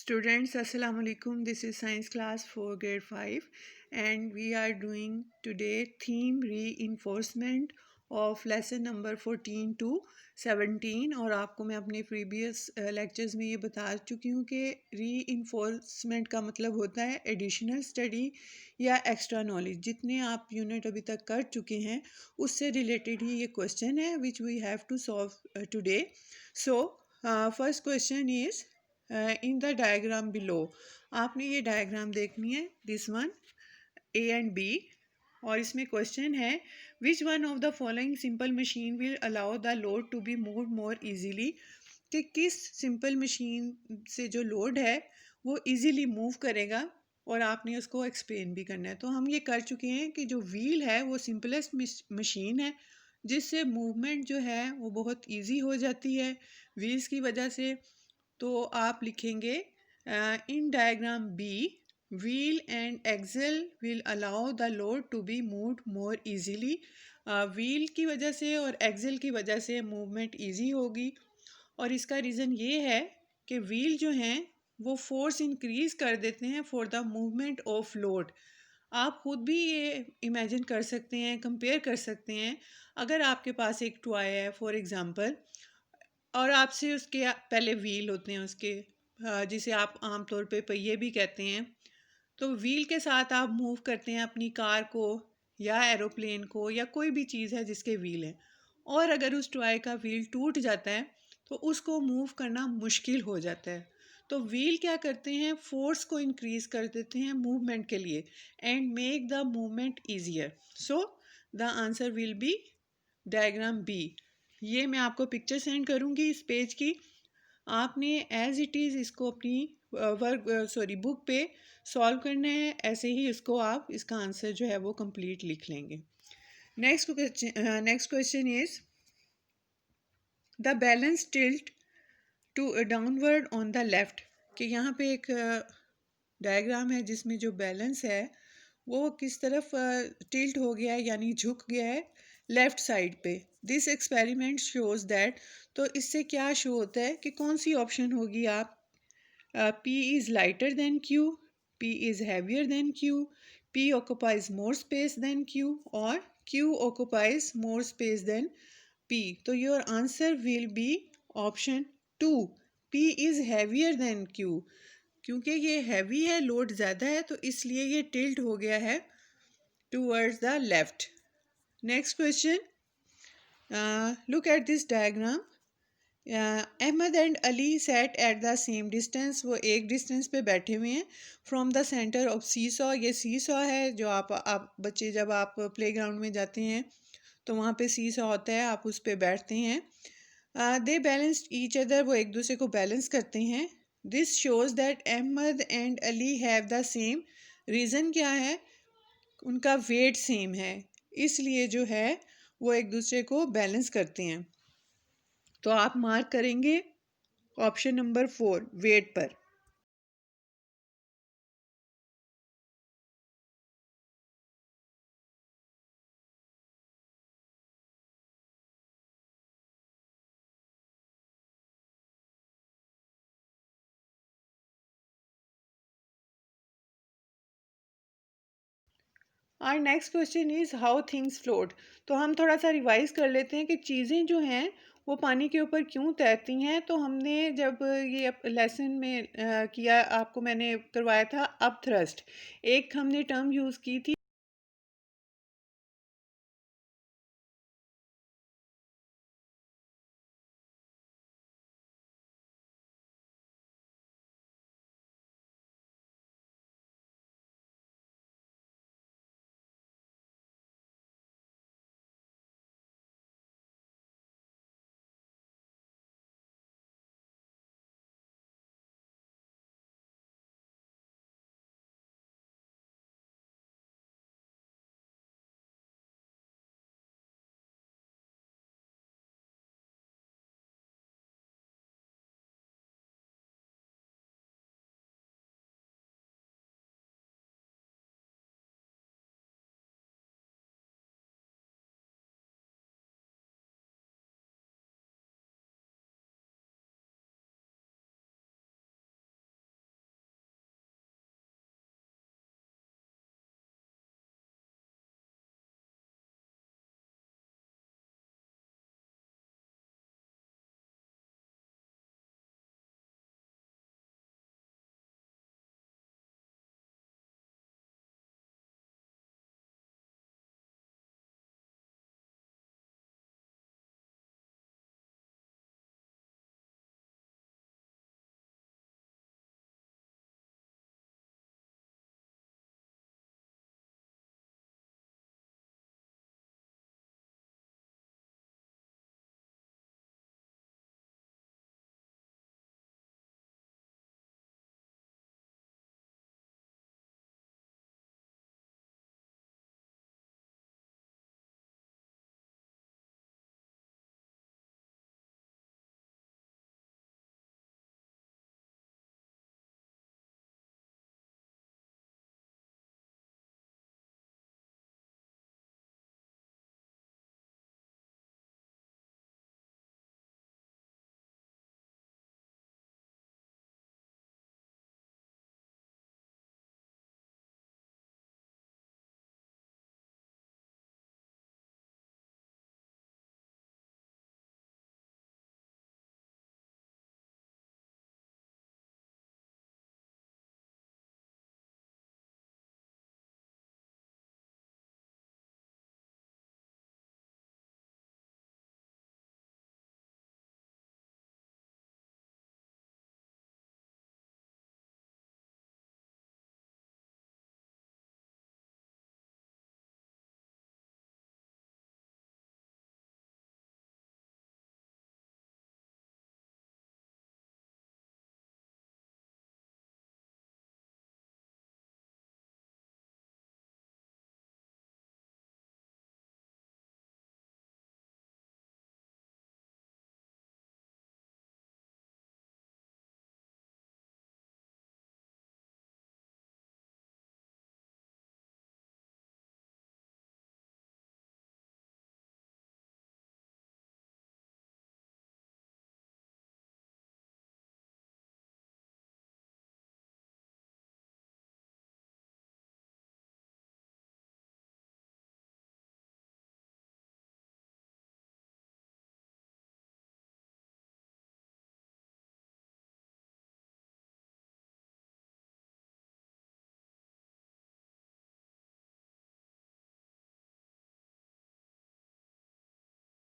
Students, Assalamu alaikum. This is science class for grade 5 and we are doing today theme reinforcement of lesson number 14 to 17 और आपको मैं अपने previous lectures में ये बता चुकी हूँ कि रीइंफोर्समेंट का मतलब होता है एडिशनल स्टडी या एक्स्ट्रा नॉलेज। जितने आप यूनिट अभी तक कर चुके हैं उससे रिलेटेड ही ये क्वेश्चन है which we have to solve today. So first question is in the diagram below. आपने ये डायग्राम देखनी है, this one A and B, और इसमें क्वेश्चन है which one of the following simple machine will allow the load to be move more easily, कि किस simple machine से जो लोड है वो इजीली मूव करेगा और आपने उसको एक्सप्लेन भी करना है। तो हम ये कर चुके हैं कि जो व्हील है वो सिंपलेस्ट मशीन है जिससे मूवमेंट जो है वो बहुत इजी हो जाती है व्हील्स की वजह से। तो आप लिखेंगे in diagram B wheel and axle will allow the load to be moved more easily. Wheel की वजह से और एक्सेल की वजह से मूवमेंट इजी होगी और इसका रीज़न ये है कि व्हील जो हैं वो फोर्स इंक्रीज़ कर देते हैं for the movement of load. आप खुद भी ये इमेजिन कर सकते हैं, कंपेयर कर सकते हैं। अगर आपके पास एक टॉय है फॉर एग्ज़ाम्पल और आपसे उसके पहले व्हील होते हैं उसके, जिसे आप आमतौर पे पहिए भी कहते हैं, तो व्हील के साथ आप मूव करते हैं अपनी कार को या एरोप्लेन को या कोई भी चीज़ है जिसके व्हील हैं, और अगर उस टॉय का व्हील टूट जाता है तो उसको मूव करना मुश्किल हो जाता है। तो व्हील क्या करते हैं, फोर्स को इंक्रीज कर देते हैं मूवमेंट के लिए and make the movement easier. So the answer will be diagram B. ये मैं आपको पिक्चर सेंड करूँगी इस पेज की, आपने एज इट इज़ इसको अपनी बुक पे सॉल्व करना है, ऐसे ही इसको आप इसका आंसर जो है वो कंप्लीट लिख लेंगे। Next question is the balance tilt to downward on the left, कि यहाँ पे एक डायग्राम है जिसमें जो बैलेंस है वो किस तरफ टिल्ट हो गया है यानी झुक गया है लेफ्ट साइड पे। दिस एक्सपेरिमेंट शोज दैट, तो इससे क्या शो होता है कि कौन सी ऑप्शन होगी आप, P is lighter than Q, P is heavier than Q, P occupies more space than Q, or Q occupies more space than P. तो your answer will be option 2, P is heavier than Q। क्योंकि ये heavy है, load ज़्यादा है, तो इसलिए ये tilt हो गया है towards the left. Next question, look at this diagram. Ahmed and Ali set at the same distance, वो एक डिस्टेंस पे बैठे हुए हैं from the centre of seesaw. ये सी सॉ है जो आप बच्चे जब आप प्ले ग्राउंड में जाते हैं तो वहाँ पे सी सॉ होता है, आप उस पर बैठते हैं। दे बैलेंस्ड ईच अदर, वो एक दूसरे को बैलेंस करते हैं। This shows that Ahmed and Ali have the same, reason क्या है, उनका वेट सेम है, इसलिए जो है वो एक दूसरे को बैलेंस करते हैं। तो आप मार्क करेंगे ऑप्शन नंबर 4 वेट पर। और next question is how things float. तो हम थोड़ा सा रिवाइज कर लेते हैं कि चीज़ें जो हैं वो पानी के ऊपर क्यों तैरती हैं। तो हमने जब ये लेसन में किया, आपको मैंने करवाया था अप थ्रस्ट, एक हमने टर्म यूज़ की थी